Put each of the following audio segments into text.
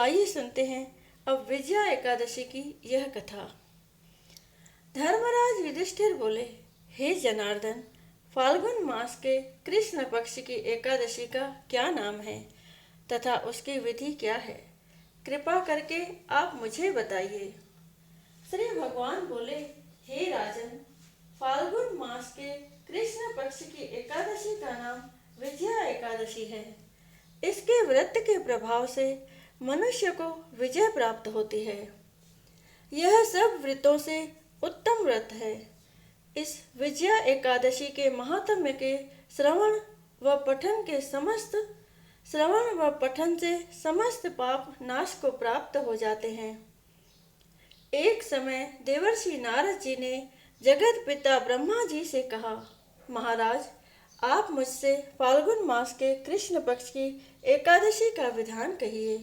आइए सुनते हैं अब विजया एकादशी की यह कथा। धर्मराज युधिष्ठिर बोले, हे जनार्दन, फाल्गुन मास के कृष्ण पक्ष की एकादशी का क्या नाम है तथा उसकी विधि क्या है? कृपा करके आप मुझे बताइए। श्री भगवान बोले, हे राजन, फाल्गुन मास के कृष्ण पक्ष की एकादशी का नाम विजया एकादशी है। इसके व्रत के प्रभाव से मनुष्य को विजय प्राप्त होती है। यह सब व्रतों से उत्तम व्रत है। इस विजया एकादशी के महात्म्य के श्रवण व पठन से समस्त पाप नाश को प्राप्त हो जाते हैं। एक समय देवर्षि नारद जी ने जगत पिता ब्रह्मा जी से कहा, महाराज, आप मुझसे फाल्गुन मास के कृष्ण पक्ष की एकादशी का विधान कहिए।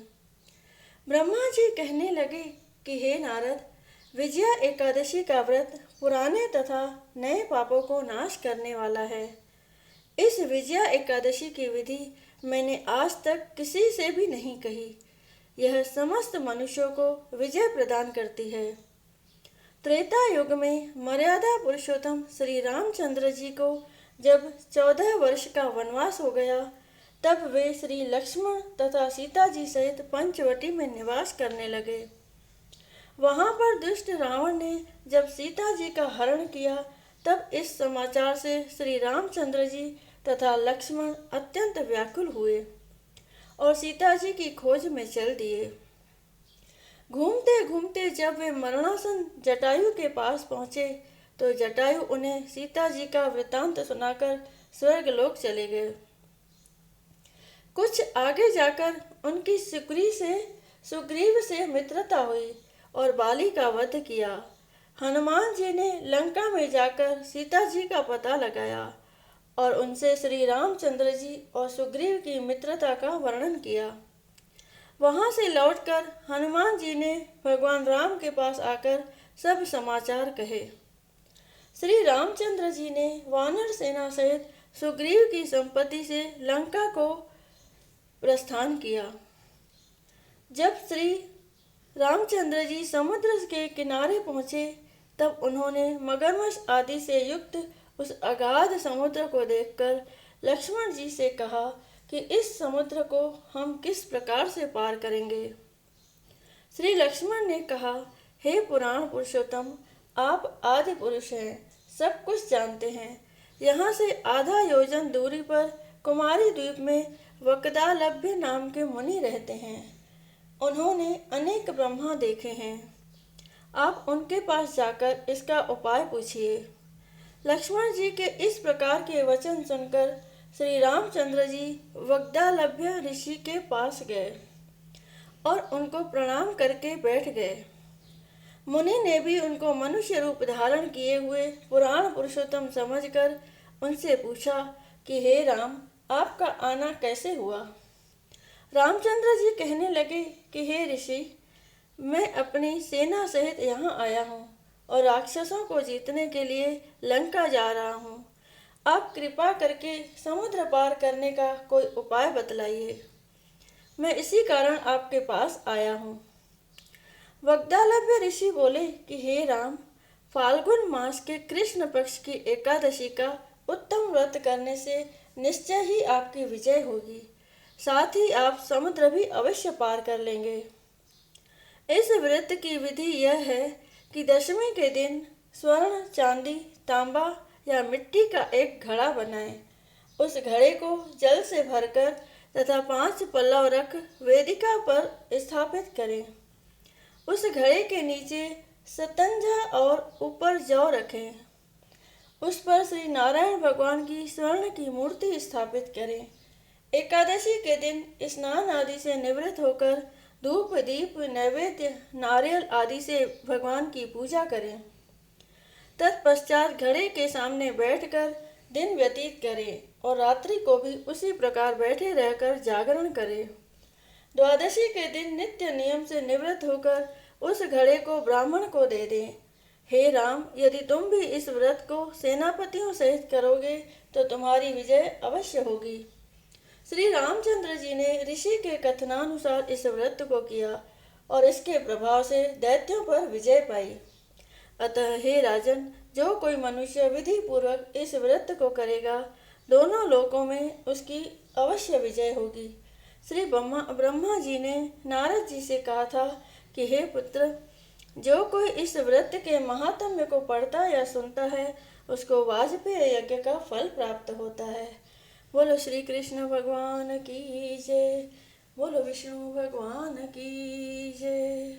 ब्रह्मा जी कहने लगे कि हे नारद, विजया एकादशी का व्रत पुराने तथा नए पापों को नाश करने वाला है। इस विजया एकादशी की विधि मैंने आज तक किसी से भी नहीं कही। यह समस्त मनुष्यों को विजय प्रदान करती है। त्रेता युग में मर्यादा पुरुषोत्तम श्री रामचंद्र जी को जब 14 वर्ष का वनवास हो गया, तब वे श्री लक्ष्मण तथा सीता जी सहित पंचवटी में निवास करने लगे। वहां पर दुष्ट रावण ने जब सीता जी का हरण किया, तब इस समाचार से श्री रामचंद्र जी तथा लक्ष्मण अत्यंत व्याकुल हुए और सीता जी की खोज में चल दिए। घूमते घूमते जब वे मरणासन जटायु के पास पहुंचे, तो जटायु उन्हें सीता जी का वृतांत सुनाकर स्वर्गलोक चले गए। कुछ आगे जाकर उनकी सुग्रीव से मित्रता हुई और बाली का वध किया। हनुमान जी ने लंका में जाकर सीता जी का पता लगाया और उनसे श्री रामचंद्र जी और सुग्रीव की मित्रता का वर्णन किया। वहां से लौटकर हनुमान जी ने भगवान राम के पास आकर सब समाचार कहे। श्री रामचंद्र जी ने वानर सेना सहित सुग्रीव की संपत्ति से लंका को प्रस्थान किया। जब श्री रामचंद्र जी समुद्र के किनारे पहुंचे, तब उन्होंने मगरमच्छ आदि से युक्त उस अगाध समुद्र को देखकर लक्ष्मण जी से कहा कि इस समुद्र को हम किस प्रकार से पार करेंगे। श्री लक्ष्मण ने कहा, हे पुराण पुरुषोत्तम, आप आदि पुरुष हैं, सब कुछ जानते हैं। यहाँ से आधा योजन दूरी पर कुमारी द्वीप में वक्दालभ्य नाम के मुनि रहते हैं। उन्होंने अनेक ब्रह्मा देखे हैं। आप उनके पास जाकर इसका उपाय पूछिए। लक्ष्मण जी के इस प्रकार के वचन सुनकर श्री रामचंद्र जी वक्दालभ्य ऋषि के पास गए और उनको प्रणाम करके बैठ गए। मुनि ने भी उनको मनुष्य रूप धारण किए हुए पुराण पुरुषोत्तम समझकर उनसे पूछा कि हे राम, आपका आना कैसे हुआ? रामचंद्र जी कहने लगे कि हे ऋषि, मैं अपनी सेना सहित यहाँ आया हूँ और राक्षसों को जीतने के लिए लंका जा रहा हूँ। आप कृपा करके समुद्र पार करने का कोई उपाय बतलाइए। मैं इसी कारण आपके पास आया हूँ। वक्दालभ्य ऋषि बोले कि हे राम, फाल्गुन मास के कृष्ण पक्ष की एकादशी का उत्तम व्रत करने से निश्चय ही आपकी विजय होगी। साथ ही आप समुद्र भी अवश्य पार कर लेंगे। इस व्रत की विधि यह है कि दशमी के दिन स्वर्ण, चांदी, तांबा या मिट्टी का एक घड़ा बनाएं। उस घड़े को जल से भरकर तथा 5 पल्लव रख वेदिका पर स्थापित करें। उस घड़े के नीचे सतंजा और ऊपर जौ रखें। उस पर श्री नारायण भगवान की स्वर्ण की मूर्ति स्थापित करें। एकादशी के दिन स्नान आदि से निवृत्त होकर धूप, दीप, नैवेद्य, नारियल आदि से भगवान की पूजा करें। तत्पश्चात घड़े के सामने बैठकर दिन व्यतीत करें और रात्रि को भी उसी प्रकार बैठे रहकर जागरण करें। द्वादशी के दिन नित्य नियम से निवृत्त होकर उस घड़े को ब्राह्मण को दे दें। हे राम, यदि तुम भी इस व्रत को सेनापतियों सहित करोगे तो तुम्हारी विजय अवश्य होगी। श्री रामचंद्र जी ने ऋषि के कथनानुसार इस व्रत को किया और इसके प्रभाव से दैत्यों पर विजय पाई। अतः हे राजन, जो कोई मनुष्य विधि पूर्वक इस व्रत को करेगा, दोनों लोकों में उसकी अवश्य विजय होगी। श्री ब्रह्मा जी ने नारद जी से कहा था कि हे पुत्र, जो कोई इस व्रत के महात्म्य को पढ़ता या सुनता है, उसको वाजपेय यज्ञ का फल प्राप्त होता है। बोलो श्री कृष्ण भगवान की जय। बोलो विष्णु भगवान की जय।